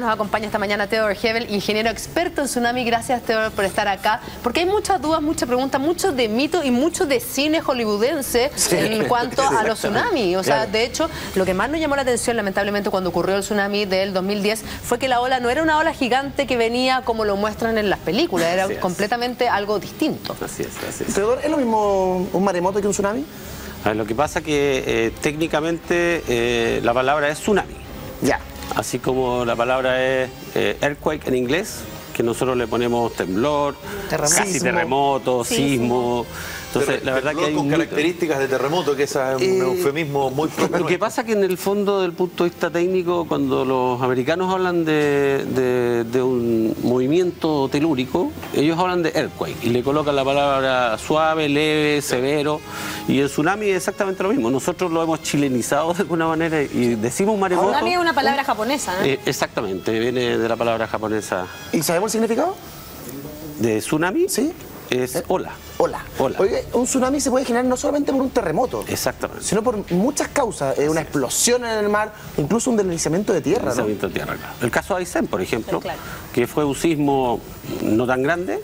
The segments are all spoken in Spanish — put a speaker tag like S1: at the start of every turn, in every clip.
S1: Nos acompaña esta mañana Theodor Hebel, ingeniero experto en tsunami. Gracias, Theodor, por estar acá, porque hay muchas dudas, muchas preguntas, muchos de mito y mucho de cine hollywoodense en cuanto a los tsunamis. O sea, de hecho, lo que más nos llamó la atención, lamentablemente, cuando ocurrió el tsunami del 2010, fue que la ola no era una ola gigante que venía como lo muestran en las películas, era completamente algo distinto.
S2: Así es.
S3: Theodor, ¿es lo mismo un maremoto que un tsunami?
S2: Lo que pasa que técnicamente la palabra es tsunami.
S3: Ya.
S2: Así como la palabra es earthquake en inglés, que nosotros le ponemos temblor, casi terremoto, sismo. Entonces,
S4: pero
S2: la verdad que hay
S4: con características de terremoto, que esa es un eufemismo muy propio.
S2: Lo que pasa que en el fondo, del punto de vista técnico, cuando los americanos hablan de un movimiento telúrico, ellos hablan de earthquake y le colocan la palabra suave, leve, severo, y el tsunami es exactamente lo mismo. Nosotros lo hemos chilenizado de alguna manera y decimos maremoto.
S5: Tsunami es una palabra japonesa, ¿no?
S2: Exactamente, viene de la palabra japonesa.
S3: ¿Y sabemos el significado?
S2: ¿De tsunami?
S3: Sí.
S2: Es ola.
S3: Ola.
S2: Ola.
S3: Oye, un tsunami se puede generar no solamente por un terremoto,
S2: Exactamente.
S3: sino por muchas causas. Una explosión en el mar, incluso un deslizamiento de tierra, ¿no?
S2: Deslizamiento de tierra, claro. El caso de Aysén, por ejemplo,
S5: Claro.
S2: que fue un sismo no tan grande,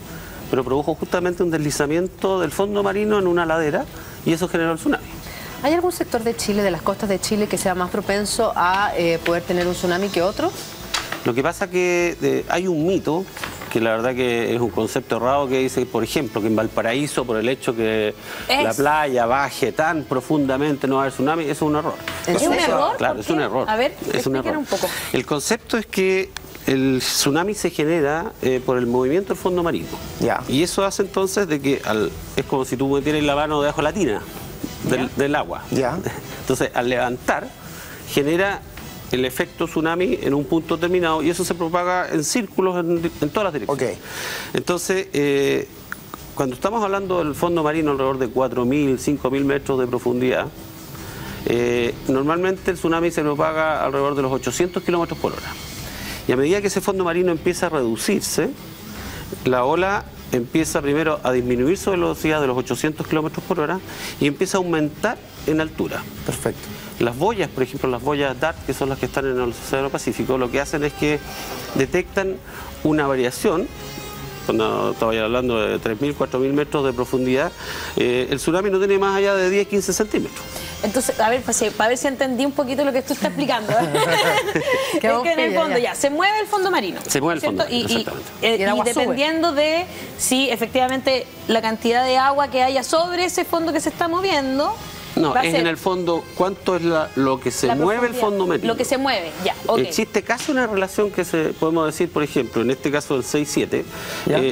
S2: pero produjo justamente un deslizamiento del fondo marino en una ladera y eso generó el tsunami.
S1: ¿Hay algún sector de Chile, de las costas de Chile, que sea más propenso a poder tener un tsunami que otro?
S2: Lo que pasa que hay un mito, que la verdad que es un concepto errado, que dice, por ejemplo, que en Valparaíso, por el hecho que la playa baje tan profundamente, no va a haber tsunami, eso es un error.
S5: ¿Es un error?
S2: Claro, es un error.
S5: A ver,
S2: es un error.
S5: un poco.
S2: El concepto es que el tsunami se genera por el movimiento del fondo marino.
S3: Ya.
S2: Y eso hace entonces de que es como si tú metieras la mano debajo de la tina del agua.
S3: Ya.
S2: Entonces, al levantar, genera el efecto tsunami en un punto determinado y eso se propaga en círculos en todas las direcciones.
S3: Ok.
S2: Entonces, cuando estamos hablando del fondo marino alrededor de 4.000, 5.000 metros de profundidad, normalmente el tsunami se propaga alrededor de los 800 kilómetros por hora. Y a medida que ese fondo marino empieza a reducirse, la ola empieza primero a disminuir su velocidad de los 800 kilómetros por hora y empieza a aumentar en altura.
S3: Perfecto.
S2: Las boyas, por ejemplo, las boyas DART, que son las que están en el Océano Pacífico, lo que hacen es que detectan una variación. Cuando estaba hablando de 3.000, 4.000 metros de profundidad, el tsunami no tiene más allá de 10, 15 centímetros.
S5: Entonces, a ver, para ver si entendí un poquito lo que tú estás explicando. Es que en el fondo ya se mueve el fondo marino.
S2: Se mueve el fondo marino,
S5: y
S2: exactamente.
S5: dependiendo de si efectivamente la cantidad de agua que haya sobre ese fondo que se está moviendo.
S2: No, es en el fondo cuánto es lo que se mueve el fondo marino.
S5: Lo que se mueve, ya, ok.
S2: Existe casi una relación que podemos decir, por ejemplo, en este caso del 6-7,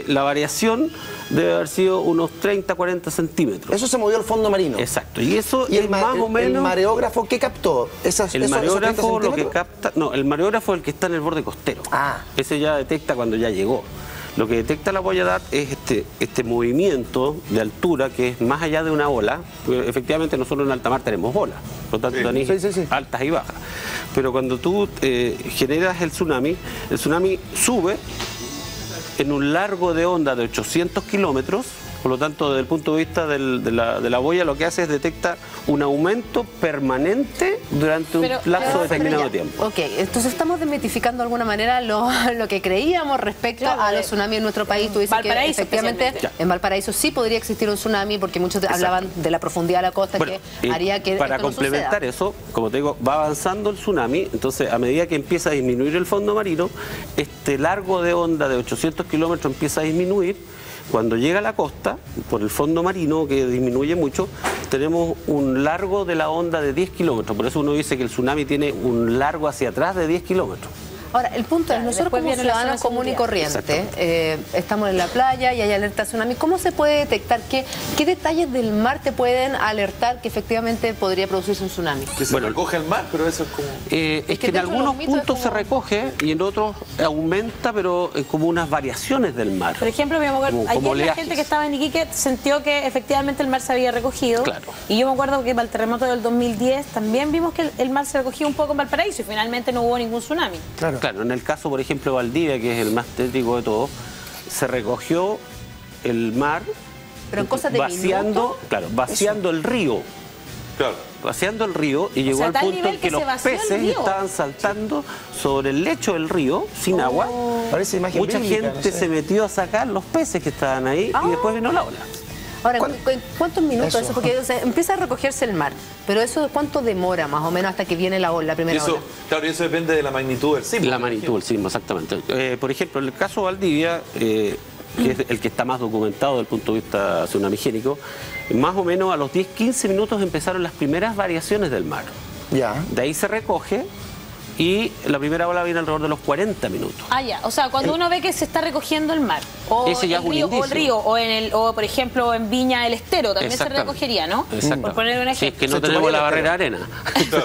S2: la variación debe haber sido unos 30, 40 centímetros.
S3: Eso se movió el fondo marino.
S2: Exacto, y eso
S3: ¿Y
S2: es más o menos...
S3: ¿El mareógrafo qué captó?
S2: El mareógrafo lo que capta... No, el mareógrafo es el que está en el borde costero.
S3: Ah.
S2: Ese ya detecta cuando ya llegó. Lo que detecta la boya DART es este movimiento de altura que es más allá de una ola, porque efectivamente nosotros en alta mar tenemos olas, por lo tanto tenés altas y bajas. Pero cuando tú generas el tsunami sube en un largo de onda de 800 kilómetros, por lo tanto, desde el punto de vista de la boya, lo que hace es detectar un aumento permanente durante un plazo determinado de tiempo.
S1: Ok, entonces estamos desmitificando de alguna manera lo que creíamos respecto a los tsunamis en nuestro país. Tú dices que efectivamente en Valparaíso sí podría existir un tsunami porque muchos hablaban de la profundidad de la costa, bueno, que haría que
S2: para complementar eso, como te digo, va avanzando el tsunami, entonces a medida que empieza a disminuir el fondo marino, este largo de onda de 800 kilómetros empieza a disminuir. Cuando llega a la costa, por el fondo marino que disminuye mucho, tenemos un largo de la onda de 10 kilómetros. Por eso uno dice que el tsunami tiene un largo hacia atrás de 10 kilómetros.
S1: Ahora, el punto es, nosotros como ciudadanos común y corriente, estamos en la playa y hay alerta tsunami. ¿Cómo se puede detectar? ¿Qué detalles del mar te pueden alertar que efectivamente podría producirse un tsunami?
S4: Que se recoge el mar, pero eso es como...
S2: es que en algunos puntos se recoge y en otros aumenta, pero como unas variaciones del mar.
S5: Por ejemplo, ayer la gente que estaba en Iquique sintió que efectivamente el mar se había recogido.
S2: Claro.
S5: Y yo me acuerdo que para el terremoto del 2010 también vimos que el mar se recogía un poco en Valparaíso y finalmente no hubo ningún tsunami.
S2: Claro, en el caso, por ejemplo, de Valdivia, que es el más tétrico de todos, se recogió el mar,
S1: pero en cosas de
S2: vaciando el río.
S4: Claro.
S2: vaciando el río y llegó al punto en que los peces estaban saltando sobre el lecho del río sin agua.
S3: Parece imagen
S2: Mucha
S3: bíblica,
S2: gente se metió a sacar los peces que estaban ahí y después vino la ola.
S1: Ahora, ¿cuántos minutos eso? Porque empieza a recogerse el mar, pero eso ¿cuánto demora más o menos hasta que viene la primera ola?
S4: Claro, y eso depende de la magnitud del sismo.
S2: La magnitud del sismo, exactamente. Por ejemplo, en el caso de Valdivia, que es el que está más documentado desde el punto de vista tsunamigénico, más o menos a los 10-15 minutos empezaron las primeras variaciones del mar.
S3: Ya.
S2: De ahí se recoge y la primera ola viene alrededor de los 40 minutos.
S5: Ah, ya. O sea, cuando uno ve que se está recogiendo el mar, o
S2: ese ya
S5: el
S2: es un
S5: río,
S2: indicio.
S5: o por ejemplo en Viña el Estero también se recogería, ¿no?
S2: Exacto.
S5: Por poner un ejemplo.
S2: Sí, es que no tenemos la barrera de arena.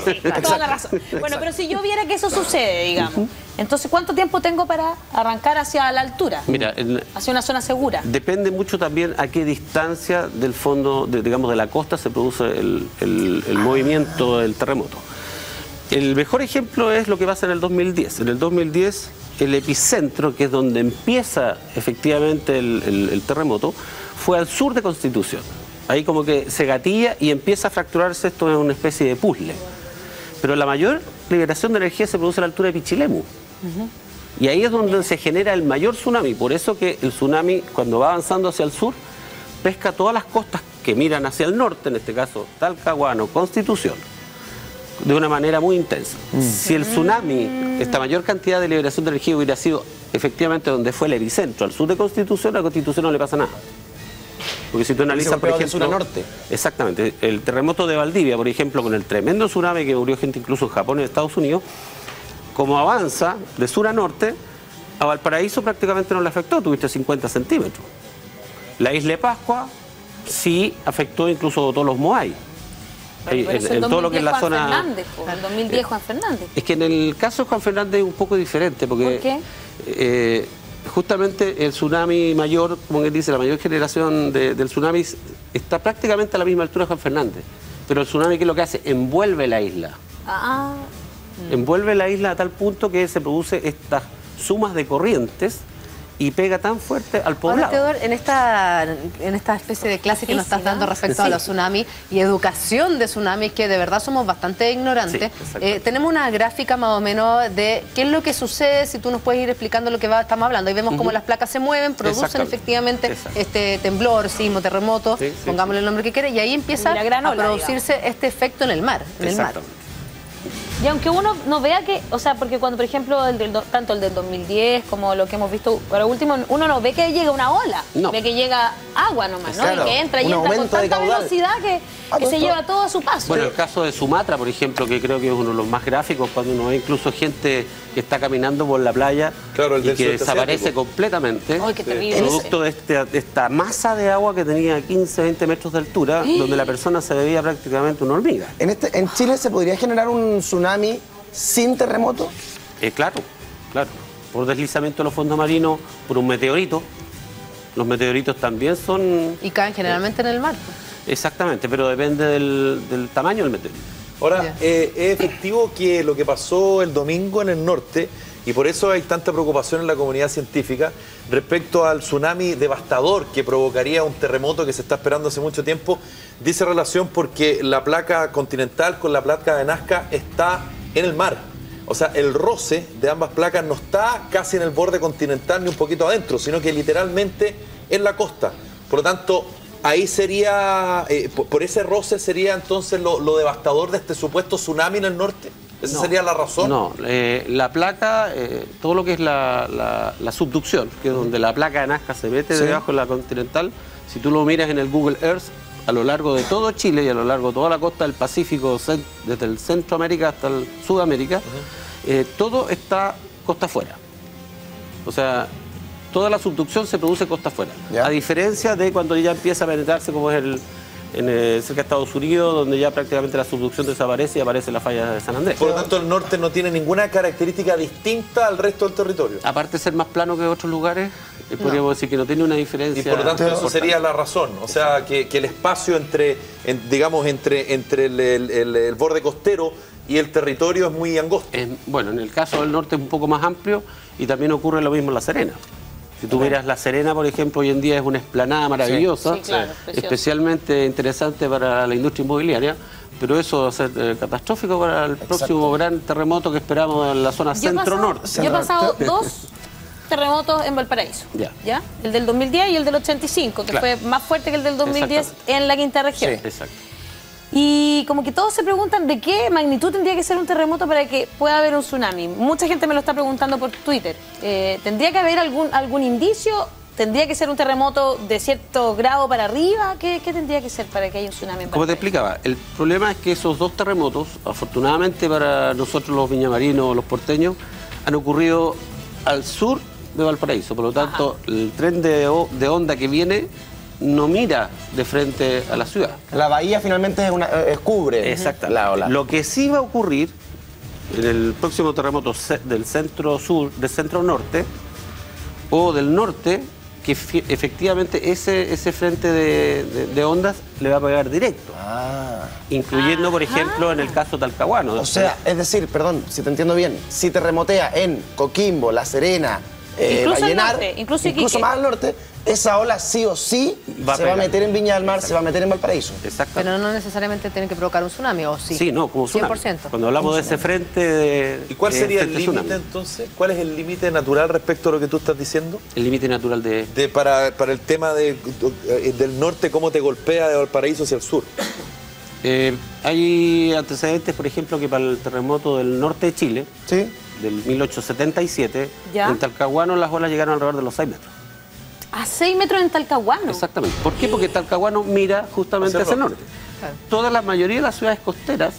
S5: Sí, toda la razón. Bueno, pero si yo viera que eso sucede, digamos, entonces ¿cuánto tiempo tengo para arrancar hacia la altura?
S2: Mira,
S5: hacia una zona segura.
S2: Depende mucho también a qué distancia del fondo, digamos, de la costa se produce el movimiento del terremoto. El mejor ejemplo es lo que pasa en el 2010. En el 2010, el epicentro, que es donde empieza efectivamente el terremoto, fue al sur de Constitución. Ahí como que se gatilla y empieza a fracturarse esto en una especie de puzzle. Pero la mayor liberación de energía se produce a la altura de Pichilemu. Y ahí es donde se genera el mayor tsunami. Por eso que el tsunami, cuando va avanzando hacia el sur, pesca todas las costas que miran hacia el norte, en este caso Talcahuano, Constitución, de una manera muy intensa. Si el tsunami, esta mayor cantidad de liberación de energía hubiera sido efectivamente donde fue el epicentro, al sur de Constitución, a Constitución no le pasa nada. Porque si tú analizas, por ejemplo,
S3: sur a norte.
S2: Exactamente, el terremoto de Valdivia, por ejemplo, con el tremendo tsunami que murió gente incluso en Japón y en Estados Unidos, como avanza de sur a norte, a Valparaíso prácticamente no le afectó, tuviste 50 centímetros. La isla de Pascua sí afectó incluso todos los Moai.
S5: En
S2: todo lo que es la zona.
S5: Fernández, el 2010 Juan Fernández.
S2: Es que en el caso de Juan Fernández es un poco diferente, porque
S5: ¿por qué?
S2: Justamente el tsunami mayor, como él dice, la mayor generación del tsunami está prácticamente a la misma altura de Juan Fernández. Pero el tsunami, ¿qué es lo que hace? Envuelve la isla. Envuelve la isla a tal punto que se produce estas sumas de corrientes y pega tan fuerte al poblado.
S1: Ahora, Teodor, en esta especie de clase que nos estás dando respecto a los tsunamis y educación de tsunamis, que de verdad somos bastante ignorantes, tenemos una gráfica más o menos de qué es lo que sucede, si tú nos puedes ir explicando lo que estamos hablando. Ahí vemos cómo las placas se mueven, producen efectivamente este temblor, sismo, terremoto, pongámosle el nombre que quiera, y ahí empieza a producirse este efecto en el mar.
S5: Y aunque uno no vea que, o sea, porque cuando, por ejemplo, tanto el del 2010 como lo que hemos visto para último, uno no ve que llega una ola, ve que llega agua nomás, ¿no?
S3: Claro,
S5: y que entra con tanta velocidad que se lleva todo a su paso.
S2: Bueno, el caso de Sumatra, por ejemplo, que creo que es uno de los más gráficos, cuando uno ve incluso gente que está caminando por la playa y que desaparece completamente, producto de esta masa de agua que tenía 15-20 metros de altura, donde la persona se veía prácticamente una hormiga.
S3: ¿En Chile se podría generar un tsunami sin terremoto?
S2: Claro. Por deslizamiento de los fondos marinos, por un meteorito. Los meteoritos también son...
S1: Y caen generalmente en el mar.
S2: Exactamente, pero depende del tamaño del meteorito.
S4: Ahora, es efectivo que lo que pasó el domingo en el norte, y por eso hay tanta preocupación en la comunidad científica respecto al tsunami devastador que provocaría un terremoto que se está esperando hace mucho tiempo, dice relación porque la placa continental con la placa de Nazca está en el mar. O sea, el roce de ambas placas no está casi en el borde continental ni un poquito adentro, sino que literalmente en la costa. Por lo tanto, ahí sería, por ese roce sería entonces lo devastador de este supuesto tsunami en el norte. ¿Esa sería la razón?
S2: No, la placa, todo lo que es la subducción, que es donde la placa de Nazca se mete debajo de la continental, si tú lo miras en el Google Earth, a lo largo de todo Chile y a lo largo de toda la costa del Pacífico, desde el Centroamérica hasta el Sudamérica, todo está costa afuera. O sea, toda la subducción se produce costa afuera. A diferencia de cuando ya empieza a penetrarse, como es cerca de Estados Unidos, donde ya prácticamente la subducción desaparece y aparece la falla de San Andrés.
S4: Por lo tanto, el norte no tiene ninguna característica distinta al resto del territorio.
S2: Aparte de ser más plano que otros lugares, podríamos decir que no tiene una diferencia.
S4: Y por lo tanto, eso sería la razón. O sea, que el espacio entre el borde costero y el territorio es muy angosto.
S2: Bueno, en el caso del norte es un poco más amplio y también ocurre lo mismo en La Serena. Si tú miras La Serena, por ejemplo, hoy en día es una explanada maravillosa,
S5: sí, claro,
S2: especialmente interesante para la industria inmobiliaria, pero eso va a ser catastrófico para el próximo gran terremoto que esperamos en la zona centro-norte.
S5: Yo he pasado 2 terremotos en Valparaíso. ¿Ya? El del 2010 y el del 85, que fue más fuerte que el del 2010 en la quinta región.
S2: Sí, exacto.
S5: Y como que todos se preguntan de qué magnitud tendría que ser un terremoto para que pueda haber un tsunami. Mucha gente me lo está preguntando por Twitter. ¿Tendría que haber algún indicio? ¿Tendría que ser un terremoto de cierto grado para arriba? ¿Qué tendría que ser para que haya un tsunami?
S2: Como te explicaba, el problema es que esos 2 terremotos, afortunadamente para nosotros los viñamarinos, los porteños, han ocurrido al sur de Valparaíso. Por lo tanto, el tren de onda que viene no mira de frente a la ciudad.
S3: La bahía finalmente cubre la ola.
S2: Lo que sí va a ocurrir en el próximo terremoto del centro-sur, del centro-norte o del norte, que efectivamente ese frente de ondas le va a pegar directo. Incluyendo, por ejemplo, en el caso talcahuano.
S3: O sea, es decir, perdón, si te entiendo bien, si te remotea en Coquimbo, La Serena, Vallenar, incluso más al norte, esa ola sí o sí se va a meter en Viña del Mar, se va a meter en Valparaíso.
S2: Exacto.
S1: Pero no necesariamente tiene que provocar un tsunami, ¿o sí?
S2: Sí, no, como tsunami.
S1: 100%.
S2: Cuando hablamos de ese frente...
S4: ¿Y cuál sería el límite entonces? ¿Cuál es el límite natural respecto a lo que tú estás diciendo?
S2: El límite natural
S4: para el tema del norte, ¿cómo te golpea de Valparaíso hacia el sur?
S2: Hay antecedentes, por ejemplo, que para el terremoto del norte de Chile, del 1877, en Talcahuano las olas llegaron alrededor de los 6 metros.
S5: ¿A 6 metros en Talcahuano?
S2: Exactamente. ¿Por qué? Porque Talcahuano mira justamente hacia el norte. Toda la mayoría de las ciudades costeras,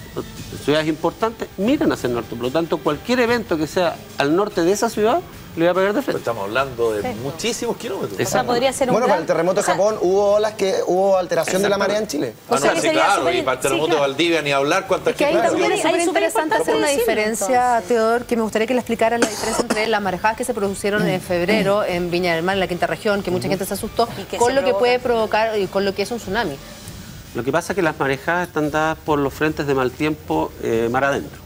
S2: ciudades importantes, miran hacia el norte. Por lo tanto, cualquier evento que sea al norte de esa ciudad le va a pegar de frente.
S4: Estamos hablando de muchísimos kilómetros.
S5: O sea, podría ser un
S3: para el terremoto de Japón hubo alteración de la marea en Chile.
S4: Sí, claro, y para el terremoto de Valdivia ni hablar cuántas
S1: gente. Es súper interesante hacer una diferencia, Teodor, que me gustaría que le explicaran la diferencia entre las marejadas que se produjeron en febrero en Viña del Mar, en la quinta región, que mucha gente se asustó, con lo que puede provocar y con lo que es un tsunami.
S2: Lo que pasa es que las marejadas están dadas por los frentes de mal tiempo mar adentro.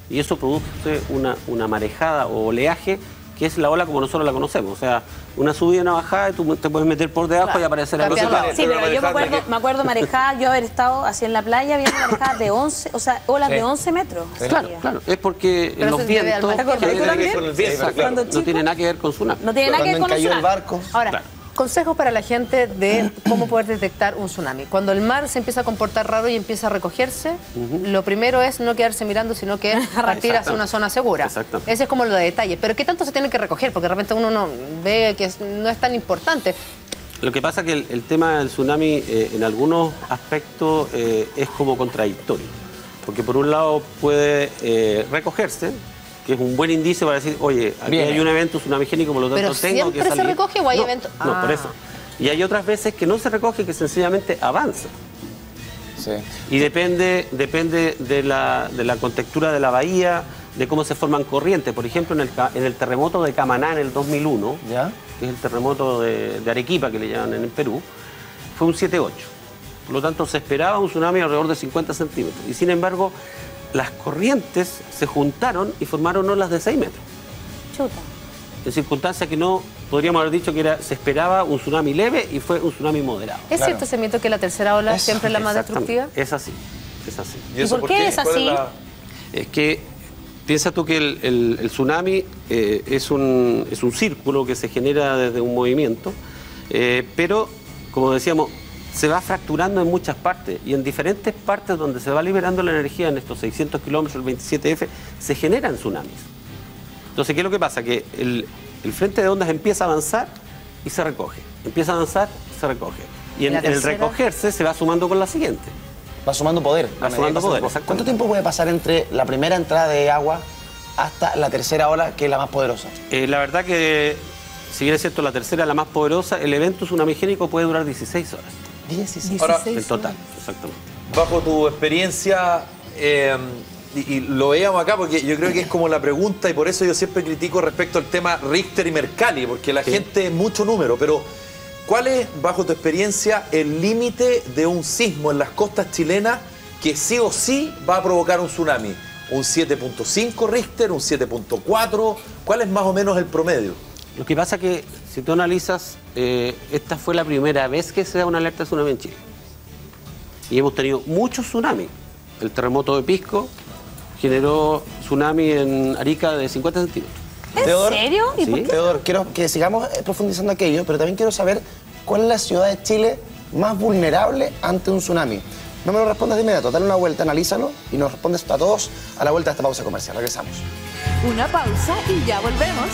S2: Y eso produce una marejada o oleaje que es la ola como nosotros la conocemos. O sea, una subida y una bajada y tú te puedes meter por debajo y aparecer al otro lado.
S5: Sí, pero yo me acuerdo marejada, yo haber estado así en la playa viendo marejadas de 11, o sea, olas de 11 metros.
S2: Claro, es porque los vientos no tienen nada que ver con tsunami.
S5: No tiene nada que ver con
S3: cayó el barco.
S1: Ahora, consejos para la gente de cómo poder detectar un tsunami. Cuando el mar se empieza a comportar raro y empieza a recogerse, lo primero es no quedarse mirando, sino que partir hacia una zona segura. Ese es como lo de detalle. Pero ¿qué tanto se tiene que recoger? Porque de repente uno no ve que no es tan importante.
S2: Lo que pasa es que el tema del tsunami en algunos aspectos es como contradictorio. Porque por un lado puede recogerse, que es un buen indicio para decir, oye, aquí hay un evento tsunamigénico, por lo tanto tengo que salir.
S1: ¿Pero siempre se recoge o hay eventos?
S2: No, por eso. Y hay otras veces que no se recoge, que sencillamente avanza. Y depende de la contextura de la bahía, de cómo se forman corrientes. Por ejemplo, en el terremoto de Camaná en el 2001, que es el terremoto de Arequipa, que le llaman en el Perú, fue un 7.8. Por lo tanto, se esperaba un tsunami alrededor de 50 centímetros. Y sin embargo, las corrientes se juntaron y formaron olas de 6 metros.
S5: Chuta.
S2: En circunstancias que no podríamos haber dicho que se esperaba un tsunami leve y fue un tsunami moderado.
S1: ¿Es cierto ese mito que la tercera ola siempre es la más destructiva?
S2: Es así, es así.
S5: ¿Y por qué es así?
S2: Es que piensa tú que el tsunami es un círculo que se genera desde un movimiento, pero como decíamos, se va fracturando en muchas partes y en diferentes partes donde se va liberando la energía en estos 600 kilómetros, el 27F, se generan tsunamis. Entonces, ¿qué es lo que pasa? Que el frente de ondas empieza a avanzar y se recoge. Empieza a avanzar y se recoge. Y en el recogerse se va sumando con la siguiente.
S3: Va sumando poder.
S2: Va sumando poder,
S3: ¿Cuánto tiempo puede pasar entre la primera entrada de agua hasta la tercera ola, que es la más poderosa?
S2: La verdad que, si bien es cierto, la tercera es la más poderosa, el evento tsunamigénico puede durar 16 horas.
S3: 16
S4: horas.
S2: En total, exactamente.
S4: Bajo tu experiencia, y lo veíamos acá porque yo creo que es como la pregunta y por eso yo siempre critico respecto al tema Richter y Mercalli, porque la gente es mucho número, pero ¿cuál es, bajo tu experiencia, el límite de un sismo en las costas chilenas que sí o sí va a provocar un tsunami? ¿Un 7.5 Richter? ¿Un 7.4? ¿Cuál es más o menos el promedio?
S2: Lo que pasa es que, si tú analizas, esta fue la primera vez que se da una alerta de tsunami en Chile. Y hemos tenido muchos tsunamis. El terremoto de Pisco generó tsunami en Arica de 50 centímetros.
S5: ¿En serio? ¿Y por qué?
S3: Teodoro, quiero que sigamos profundizando aquello, pero también quiero saber cuál es la ciudad de Chile más vulnerable ante un tsunami. No me lo respondas de inmediato, dale una vuelta, analízalo y nos respondes a todos a la vuelta de esta pausa comercial. Regresamos.
S6: Una pausa y ya volvemos.